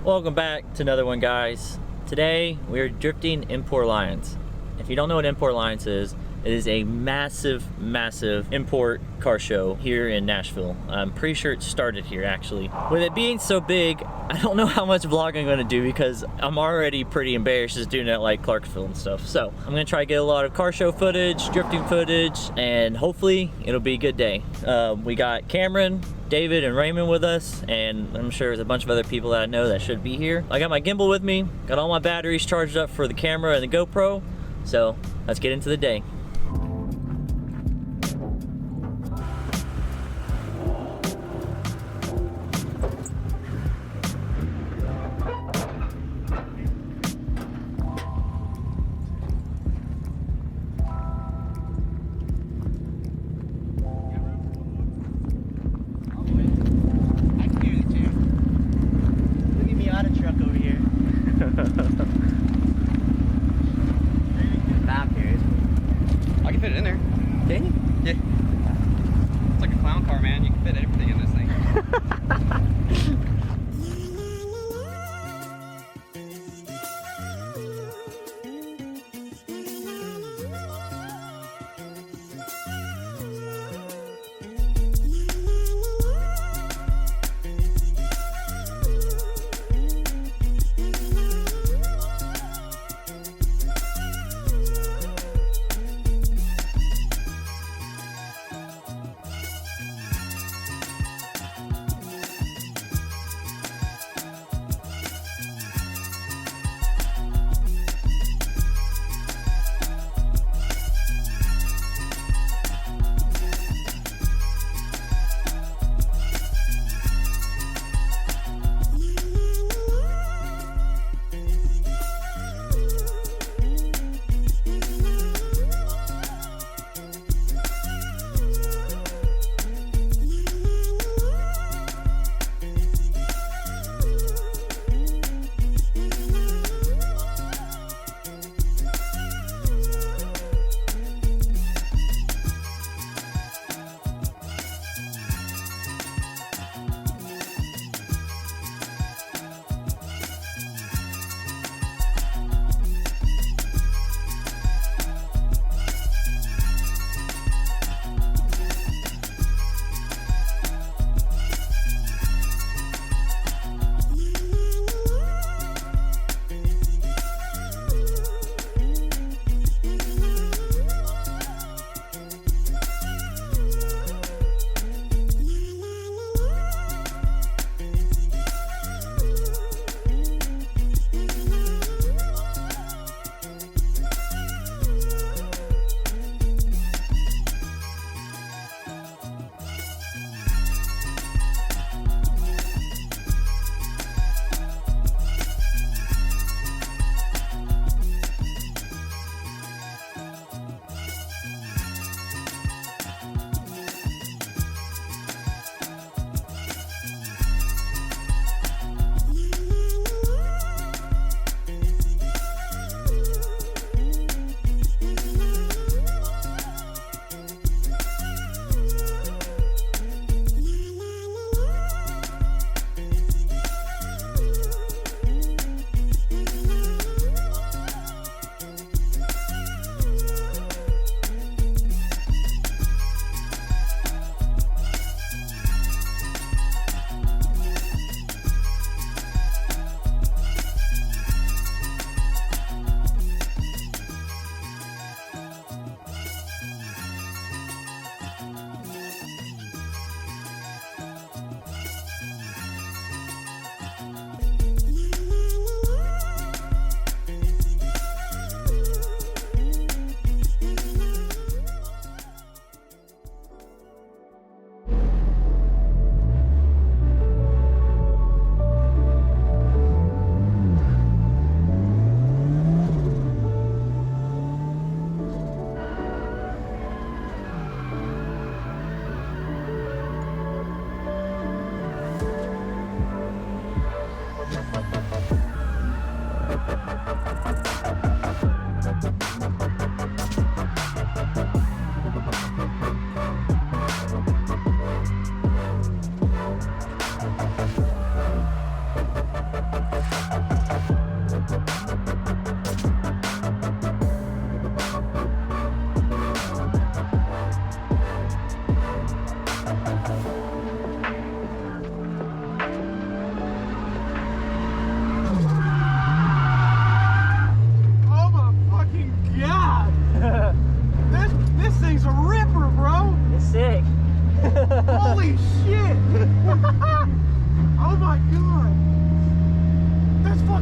Welcome back to another one, guys. Today we're drifting Import Alliance. If you don't know what Import Alliance is, it is a massive import car show here in Nashville. I'm pretty sure it started here actually. With it being so big, I don't know how much vlogging I'm gonna do because I'm already pretty embarrassed just doing it like Clarksville and stuff. So I'm gonna try to get a lot of car show footage, drifting footage, and hopefully it'll be a good day. We got Cameron, David, and Raymond with us, and I'm sure there's a bunch of other people that I know that should be here. I got my gimbal with me, got all my batteries charged up for the camera and the GoPro, so let's get into the day. I can fit it in there. Can you? Yeah. It's like a clown car, man. You can fit everything in this thing.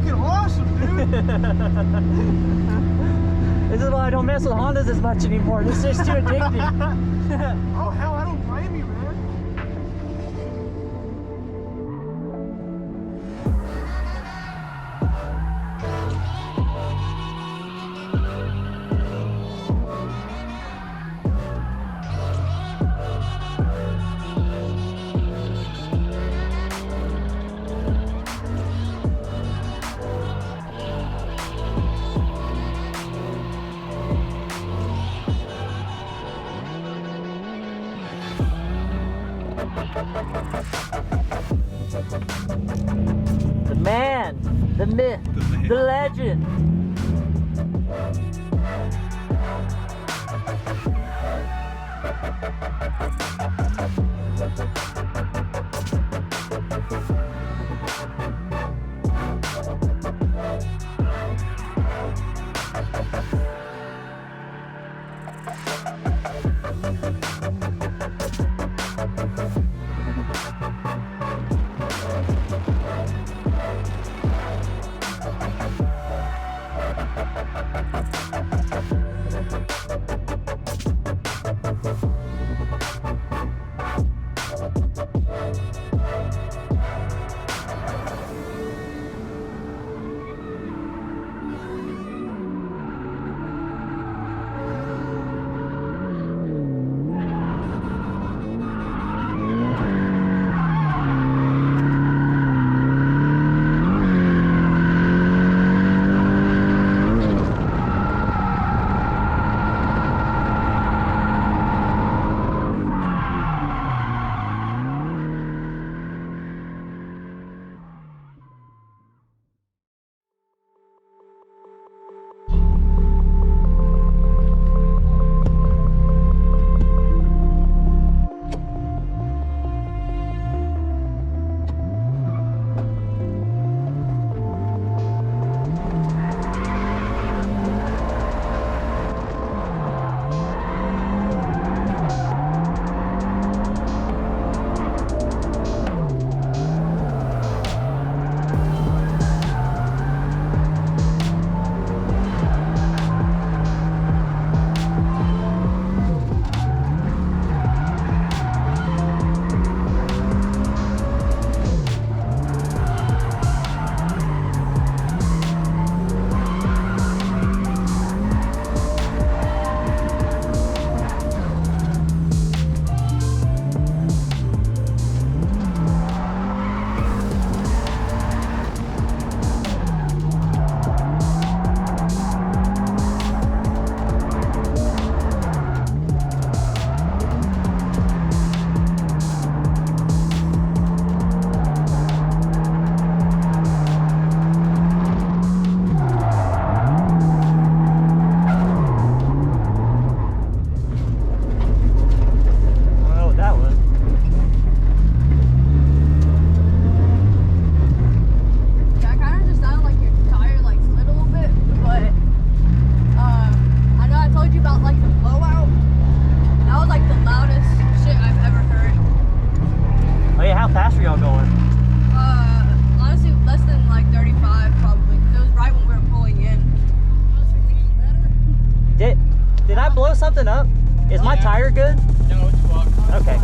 fucking awesome, dude. This is why I don't mess with Hondas as much anymore. This is just too addicting. Oh hell, I don't blame you, man. The man, the myth, the legend. Did I blow something up? Is my tire good? No, it's fucked. Okay.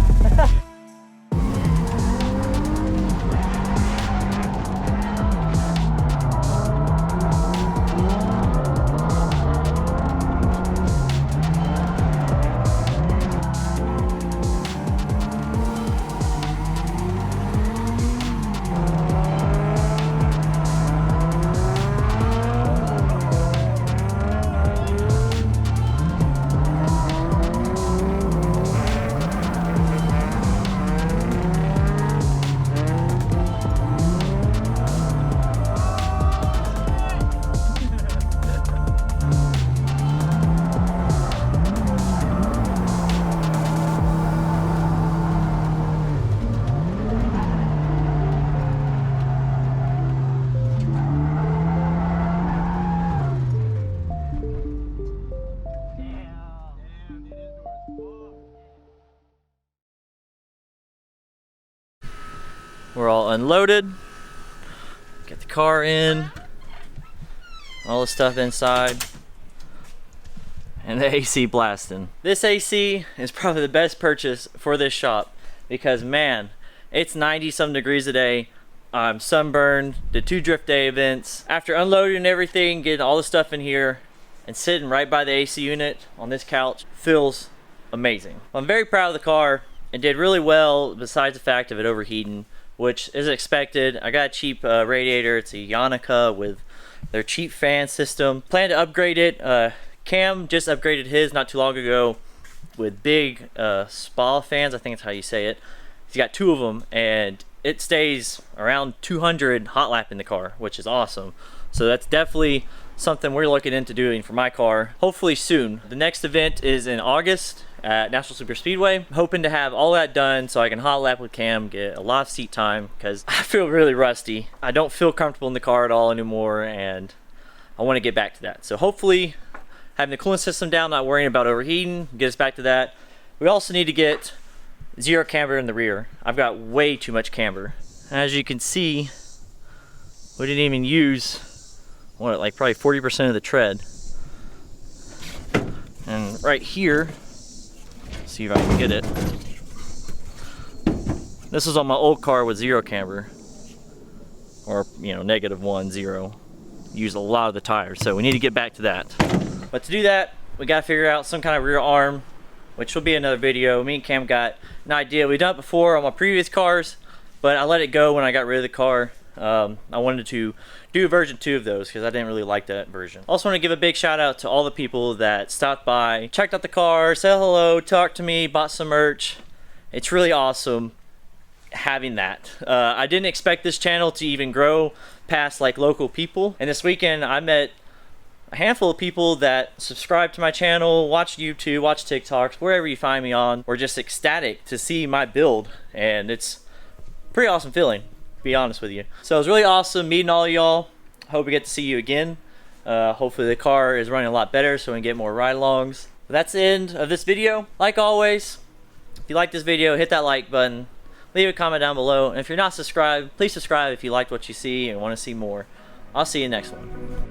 We're all unloaded. Get the car in. All the stuff inside. And the AC blasting. This AC is probably the best purchase for this shop because man, it's 90 some degrees a day. I'm sunburned, did 2 drift day events. After unloading everything, getting all the stuff in here and sitting right by the AC unit on this couch feels amazing. I'm very proud of the car. It did really well besides the fact of it overheating, which is expected. I got a cheap radiator. It's a Yannicka with their cheap fan system. Plan to upgrade it. Cam just upgraded his not too long ago with big spa fans. I think that's how you say it. He's got 2 of them and it stays around 200 hot lap in the car, which is awesome. So that's definitely something we're looking into doing for my car, hopefully soon. The next event is in August at Nashville Super Speedway. I'm hoping to have all that done so I can hot lap with Cam, get a lot of seat time, because I feel really rusty. I don't feel comfortable in the car at all anymore, and I want to get back to that. So hopefully having the cooling system down, not worrying about overheating, get us back to that. We also need to get 0 camber in the rear. I've got way too much camber. As you can see, we didn't even use, what, like probably 40% of the tread. And right here, see if I can get it. This was on my old car with 0 camber. Or, you know, -1, 0. Used a lot of the tires, so we need to get back to that. But to do that, we gotta figure out some kind of rear arm, which will be another video. Me and Cam got an idea. We've done it before on my previous cars, but I let it go when I got rid of the car. I wanted to do version 2 of those because I didn't really like that version. Also want to give a big shout out to all the people that stopped by, checked out the car, said hello, talked to me, bought some merch. It's really awesome having that. I didn't expect this channel to even grow past like local people. And this weekend I met a handful of people that subscribe to my channel, watch YouTube, watch TikToks, wherever you find me on, were just ecstatic to see my build. And it's a pretty awesome feeling, to be honest with you. So it was really awesome meeting all of y'all. Hope we get to see you again. Hopefully the car is running a lot better so we can get more ride-alongs. But that's the end of this video. Like always, if you like this video, hit that like button. Leave a comment down below. And if you're not subscribed, please subscribe if you liked what you see and want to see more. I'll see you next one.